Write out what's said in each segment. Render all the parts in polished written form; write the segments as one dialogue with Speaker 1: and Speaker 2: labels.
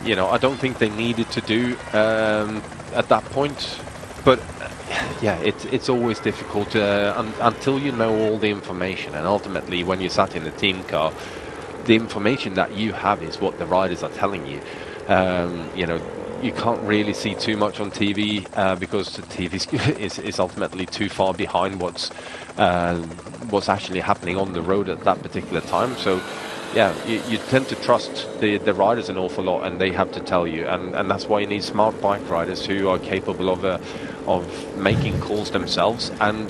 Speaker 1: you know, I don't think they needed to do at that point. But yeah, it's always difficult until you know all the information, and ultimately when you sat in the team car, the information that you have is what the riders are telling you. You know, you can't really see too much on TV because the TV is ultimately too far behind what's actually happening on the road at that particular time. So yeah, you tend to trust the riders an awful lot, and they have to tell you, and that's why you need smart bike riders who are capable of making calls themselves and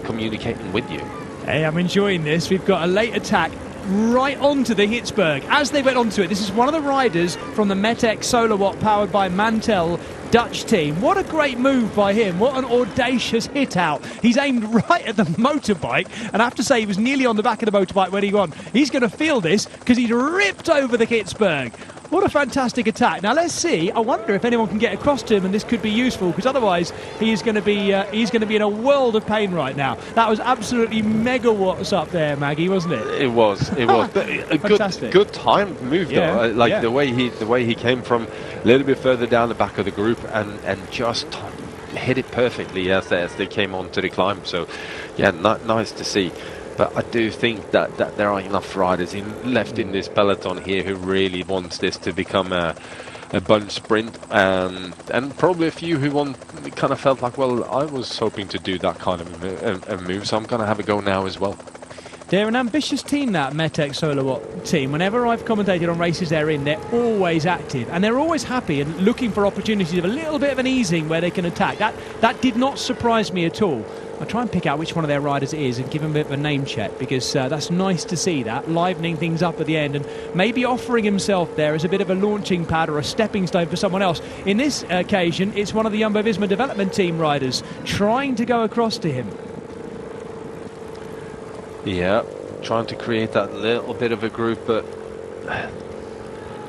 Speaker 1: communicating with you.
Speaker 2: Hey, I'm enjoying this. We've got a late attack right onto the Hitsberg. As they went onto it, this is one of the riders from the Metec Solowatt powered by Mantel Dutch team. What a great move by him. What an audacious hit out. He's aimed right at the motorbike, and I have to say he was nearly on the back of the motorbike when he won. He's going to feel this because he's ripped over the Hitsberg. What a fantastic attack. Now let's see. I wonder if anyone can get across to him, and this could be useful, because otherwise he's going to be in a world of pain right now. That was absolutely megawatts up there, Maggie, wasn't it?
Speaker 1: It was. But a good timed move though. The way he came from a little bit further down the back of the group and just hit it perfectly as they came onto the climb. So yeah, nice to see. But I do think that there are enough riders left in this peloton here who really wants this to become a bunch sprint, and probably a few who kind of felt like, well, I was hoping to do that kind of a move, so I'm going to have a go now as well.
Speaker 2: They're an ambitious team, that Metec Solowatt team. Whenever I've commentated on races they're in, they're always active, and they're always happy and looking for opportunities of a little bit of an easing where they can attack. That did not surprise me at all. I'll try and pick out which one of their riders it is and give them a bit of a name check, because that's nice to see that, livening things up at the end and maybe offering himself there as a bit of a launching pad or a stepping stone for someone else. In this occasion, it's one of the Jumbo-Visma development team riders trying to go across to him.
Speaker 1: Yeah, trying to create that little bit of a group, but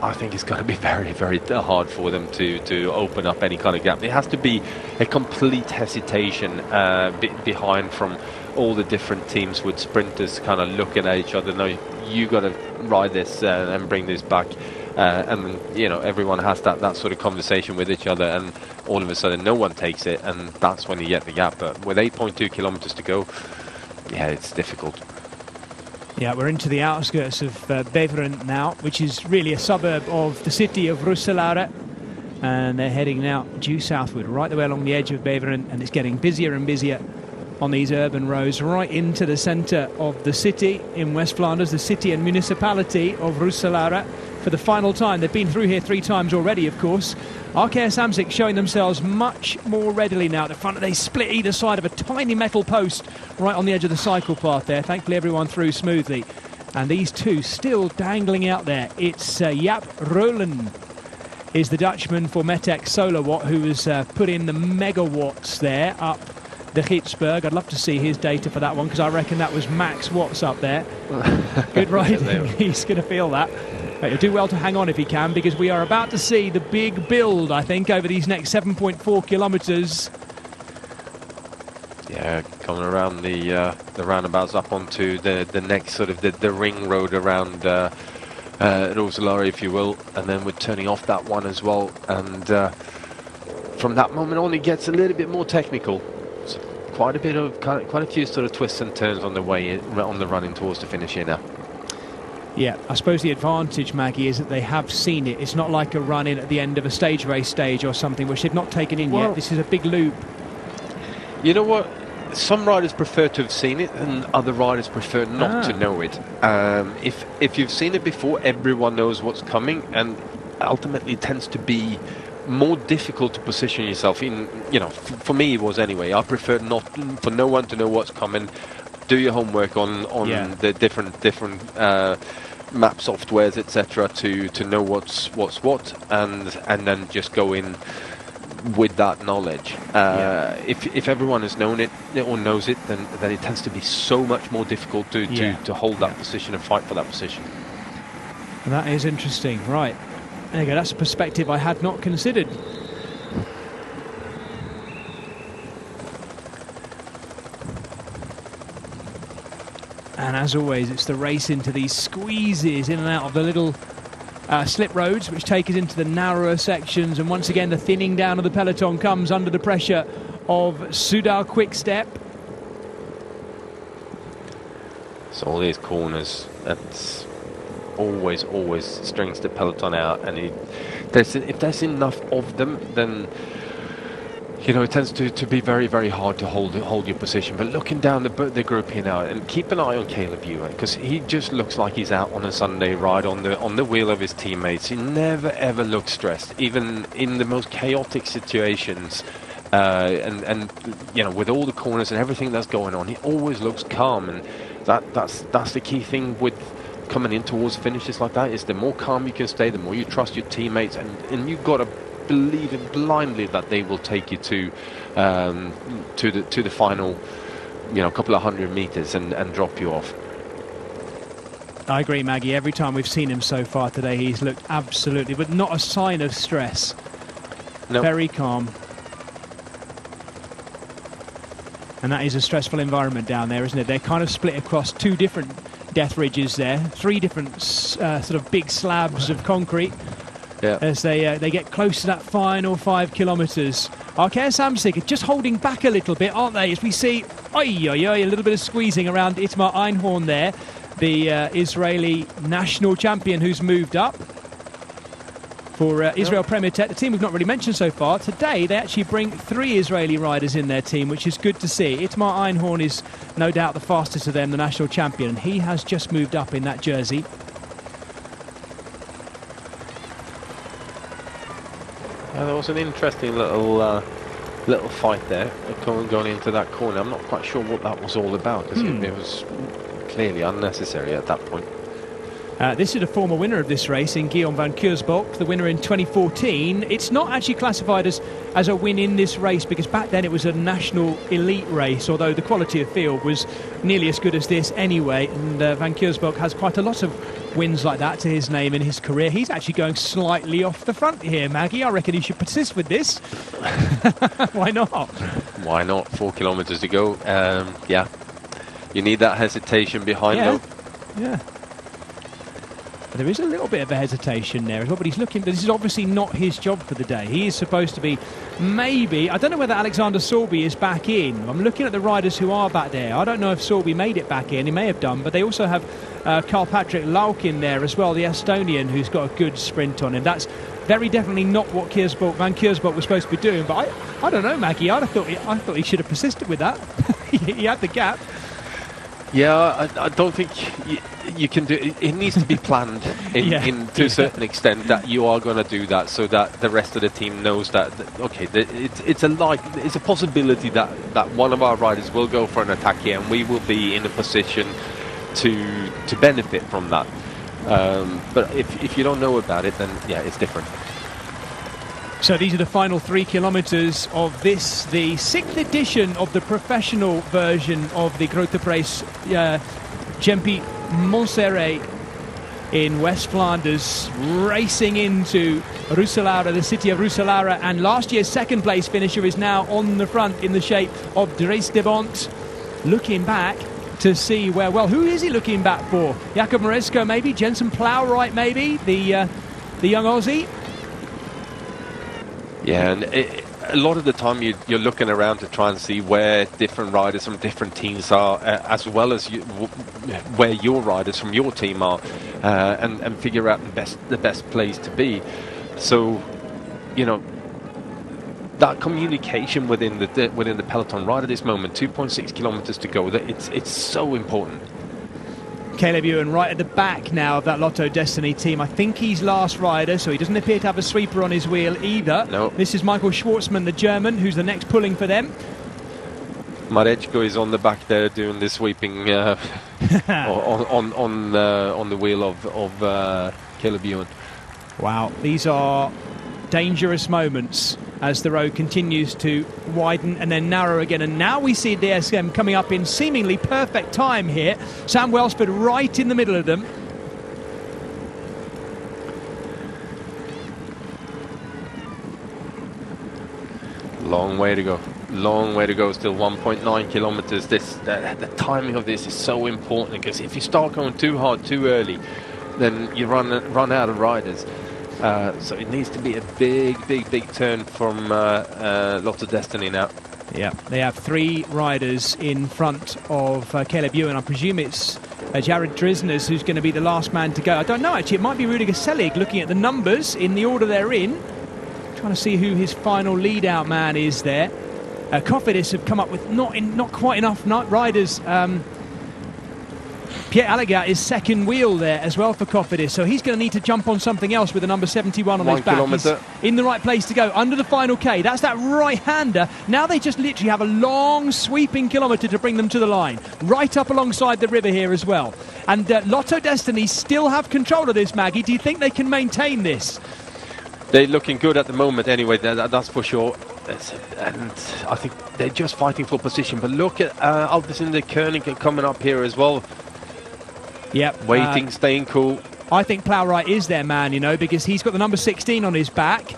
Speaker 1: I think it's going to be very, very hard for them to open up any kind of gap. There has to be a complete hesitation behind from all the different teams, with sprinters kind of looking at each other. No, you got to ride this and bring this back. And you know, everyone has that sort of conversation with each other, and all of a sudden no one takes it, and that's when you get the gap. But with 8.2 kilometers to go, yeah, it's difficult.
Speaker 2: Yeah, we're into the outskirts of Beveren now, which is really a suburb of the city of Roeselare. And they're heading now due southward, right the way along the edge of Beveren, and it's getting busier and busier on these urban roads, right into the centre of the city in West Flanders, the city and municipality of Roeselare. For the final time, they've been through here 3 times already, of course. RKS Amsic showing themselves much more readily now at the front. They split either side of a tiny metal post right on the edge of the cycle path there. Thankfully, everyone through smoothly. And these two still dangling out there. It's Jaap Roelen is the Dutchman for Metec Solowatt, who has put in the megawatts there up the Hitsberg. I'd love to see his data for that one, because I reckon that was max watts up there. Good riding. He's going to feel that. He'll do well to hang on if he can, because we are about to see the big build, I think, over these next 7.4 kilometres.
Speaker 1: Yeah, coming around the roundabouts up onto the next sort of the ring road around Roeselare, if you will, and then we're turning off that one as well. And from that moment on, it gets a little bit more technical. So quite a few sort of twists and turns on the way on the running towards the finish here now.
Speaker 2: Yeah, I suppose the advantage, Maggie, is that they have seen it. It's not like a run-in at the end of a stage race stage or something, which they've not taken in yet. This is a big loop.
Speaker 1: You know what? Some riders prefer to have seen it, and other riders prefer not to know it. If you've seen it before, everyone knows what's coming, and ultimately it tends to be more difficult to position yourself in. You know, for me it was anyway. I prefer for no one to know what's coming. Do your homework on the different map softwares, etc., to know what's what, and then just go in with that knowledge. If everyone has known it or knows it, then it tends to be so much more difficult to hold that position and fight for that position.
Speaker 2: And that is interesting. Right, there you go. That's a perspective I had not considered. And as always, it's the race into these squeezes in and out of the little slip roads which take us into the narrower sections, and once again the thinning down of the peloton comes under the pressure of Soudal Quick-Step.
Speaker 1: So all these corners, that's always strings the peloton out, and if there's enough of them, then you know, it tends to be very hard to hold your position. But looking down the group here now, and keep an eye on Caleb Ewan, because he just looks like he's out on a Sunday ride on the wheel of his teammates. He never ever looks stressed, even in the most chaotic situations. And you know, with all the corners and everything that's going on, he always looks calm, and that's the key thing with coming in towards finishes like that. Is the more calm you can stay, the more you trust your teammates, and you've got to believe it blindly that they will take you to the final, you know, couple of 100 meters and drop you off.
Speaker 2: I agree, Maggie. Every time we've seen him so far today, he's looked absolutely, but not a sign of stress.
Speaker 1: Nope.
Speaker 2: Very calm. And that is a stressful environment down there, isn't it? They're kind of split across two different death ridges there, three different sort of big slabs of concrete. Yeah. As they get close to that final 5 kilometres. Arkea Samsic just holding back a little bit, aren't they? As we see, a little bit of squeezing around Itamar Einhorn there, the Israeli national champion who's moved up for Israel Premier Tech, the team we've not really mentioned so far. Today they actually bring 3 Israeli riders in their team, which is good to see. Itamar Einhorn is no doubt the fastest of them, the national champion, and he has just moved up in that jersey.
Speaker 1: There was an interesting little fight there going into that corner. I'm not quite sure what that was all about, because it was clearly unnecessary at that point.
Speaker 2: This is a former winner of this race in Guillaume van Keursbach, the winner in 2014. It's not actually classified as a win in this race, because back then it was a national elite race, although the quality of field was nearly as good as this anyway. And van Keursbach has quite a lot of wins like that to his name in his career. He's actually going slightly off the front here, Maggie. I reckon he should persist with this. Why not?
Speaker 1: Why not? 4 kilometres to go. Yeah, you need that hesitation behind them.
Speaker 2: Yeah. There is a little bit of a hesitation there as well, but he's looking. This is obviously not his job for the day. He is supposed to be, maybe, I don't know whether Alexander Sorby is back in. I'm looking at the riders who are back there. I don't know if Sorby made it back in. He may have done, but they also have Karl-Patrick Lauk in there as well, the Estonian, who's got a good sprint on him. That's very definitely not what van Keursbach was supposed to be doing. But I don't know, Maggie. I thought he should have persisted with that. He had the gap.
Speaker 1: Yeah, I don't think you can do it. It needs to be planned to a certain extent, that you are going to do that, so that the rest of the team knows that okay, it's a possibility that one of our riders will go for an attack here, and we will be in a position to benefit from that. But if you don't know about it, then yeah, it's different.
Speaker 2: So these are the final 3 kilometres of this, the 6th edition of the professional version of the GROTE PRIJS Gempi MONSERE in West Flanders, racing into Roeselare, the city of Roeselare, and last year's second place finisher is now on the front in the shape of Dries de Bont, looking back to see where, well, who is he looking back for? Jakob Maresco maybe, Jensen Plowright maybe, the young Aussie. Yeah,
Speaker 1: and a lot of the time you're looking around to try and see where different riders from different teams are, as well as where your riders from your team are, and figure out the best place to be. So, you know, that communication within the peloton right at this moment, 2.6 kilometers to go, that it's so important.
Speaker 2: Caleb Ewan right at the back now of that Lotto Destiny team. I think he's last rider, so he doesn't appear to have a sweeper on his wheel either.
Speaker 1: No.
Speaker 2: This is Michael Schwartzman, the German, who's the next pulling for them.
Speaker 1: Mareczko is on the back there doing the sweeping on the wheel of Caleb Ewan.
Speaker 2: Wow, these are dangerous moments as the road continues to widen and then narrow again. And now we see DSM coming up in seemingly perfect time here. Sam Welsford right in the middle of them.
Speaker 1: Long way to go. Long way to go. Still 1.9 kilometers. The timing of this is so important, because if you start going too hard too early, then you run out of riders. So it needs to be a big turn from Lotto Destiny now.
Speaker 2: Yeah, they have 3 riders in front of Caleb Ewan. I presume it's Jared Drisners who's going to be the last man to go. I don't know, actually. It might be Rudiger Selig, looking at the numbers in the order they're in. Trying to see who his final lead-out man is there. Cofidis have come up with not quite enough riders. Pierre Allegat is second wheel there as well for Cofidis, so he's going to need to jump on something else with the number 71 on his back. He's in the right place to go, under the final K. That's that right-hander. Now they just literally have a long sweeping kilometre to bring them to the line, right up alongside the river here as well. And Lotto Destiny still have control of this, Maggie. Do you think they can maintain this?
Speaker 1: They're looking good at the moment anyway, that's for sure. And I think they're just fighting for position. But look at Alderson Koenig coming up here as well.
Speaker 2: Yep.
Speaker 1: Waiting, staying cool.
Speaker 2: I think Plowright is their man, you know, because he's got the number 16 on his back.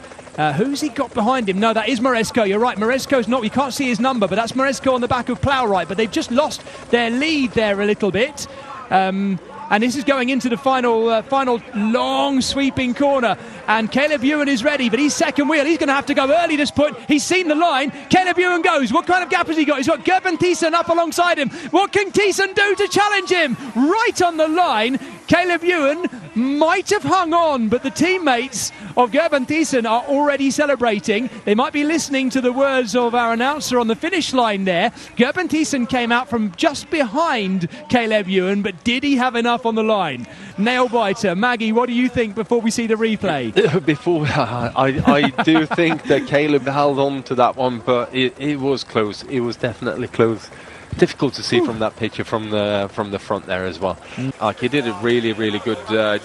Speaker 2: Who's he got behind him? No, that is Moresco. You're right. Moresco's not. You can't see his number, but that's Moresco on the back of Plowright. But they've just lost their lead there a little bit. And this is going into the final long sweeping corner. And Caleb Ewan is ready, but he's second wheel. He's going to have to go early this point. He's seen the line. Caleb Ewan goes. What kind of gap has he got? He's got Gerben Thiessen up alongside him. What can Thiessen do to challenge him? Right on the line. Caleb Ewan might have hung on, but the teammates of Gerben Thiessen are already celebrating. They might be listening to the words of our announcer on the finish line there. Gerben Thiessen came out from just behind Caleb Ewan, but did he have enough on the line? Nail biter. Maggie, what do you think before we see the replay?
Speaker 1: Before I do think that Caleb held on to that one, but it was close. It was definitely close. Difficult to see from that picture from the front there as well. Like, he did a really good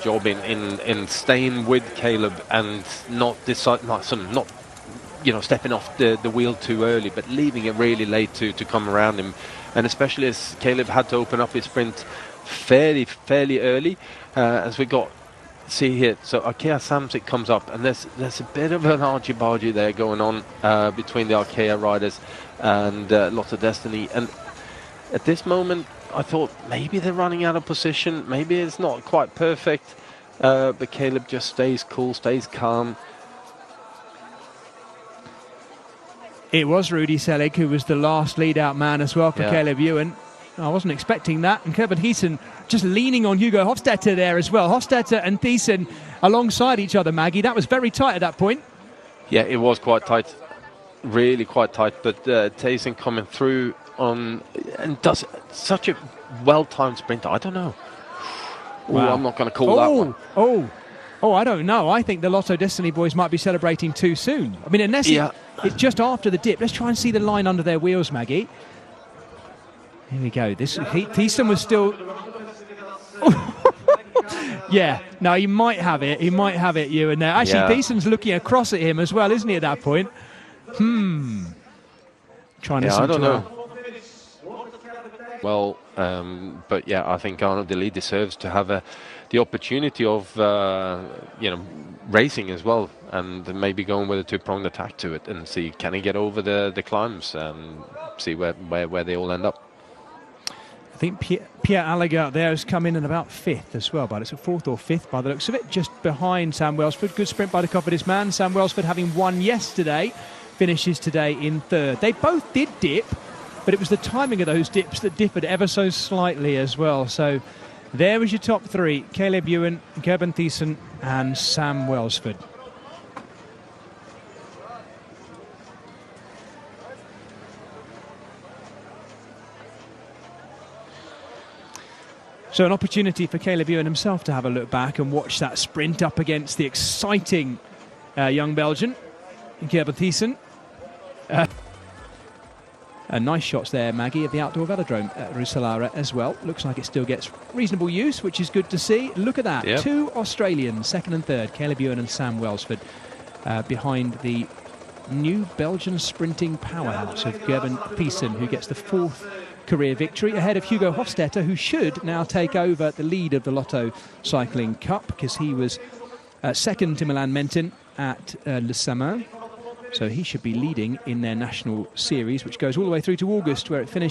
Speaker 1: job in staying with Caleb and not stepping off the wheel too early, but leaving it really late to come around him. And especially as Caleb had to open up his sprint fairly early, as we see here. So Arkea Samsic comes up, and there's a bit of an argy-bargy there going on between the Arkea riders and Lotto Destiny. And at this moment, I thought maybe they're running out of position. Maybe it's not quite perfect, but Caleb just stays cool, stays calm.
Speaker 2: It was Rudy Selig who was the last lead-out man as well for Caleb Ewan. I wasn't expecting that. And Gerben Thiessen just leaning on Hugo Hofstetter there as well. Hofstetter and Thiessen alongside each other, Maggie. That was very tight at that point. Yeah,
Speaker 1: it was quite tight. Really quite tight. But Thiessen coming through on and does such a well-timed sprint. I don't know. Wow. I'm not going to call that one.
Speaker 2: I don't know. I think the Lotto Destiny boys might be celebrating too soon. I mean, unless it's just after the dip. Let's try and see the line under their wheels, Maggie. Here we go. Thiessen was still... yeah, no, he might have it. He might have it, Ewan, there. Actually, Thiessen's looking across at him as well, isn't he, at that point? Trying to...
Speaker 1: I don't know. Well, but yeah, I think Arnaud Delis deserves to have the opportunity of, racing as well, and maybe going with a two-pronged attack to it and see, can he get over the climbs and see where they all end up.
Speaker 2: I think Pierre Allegat there has come in at about 5th as well, but it's a 4th or 5th by the looks of it, just behind Sam Welsford. Good sprint by the Cofidis man. Sam Welsford, having won yesterday, finishes today in 3rd. They both did dip, but it was the timing of those dips that differed ever so slightly as well. So there was your top 3, Caleb Ewan, Gerben Thiessen and Sam Welsford. So an opportunity for Caleb Ewan himself to have a look back and watch that sprint up against the exciting young Belgian, Gerben Thiessen. Nice shots there, Maggie, of the outdoor velodrome at Roeselare as well. Looks like it still gets reasonable use, which is good to see. Look at that. Yep. 2 Australians, 2nd and 3rd, Caleb Ewan and Sam Welsford, behind the new Belgian sprinting powerhouse of Gerben Thiessen, who gets the 4th career victory, ahead of Hugo Hofstetter, who should now take over the lead of the Lotto Cycling Cup, because he was second to Milan Menton at Le Samin. So he should be leading in their national series, which goes all the way through to August, where it finishes.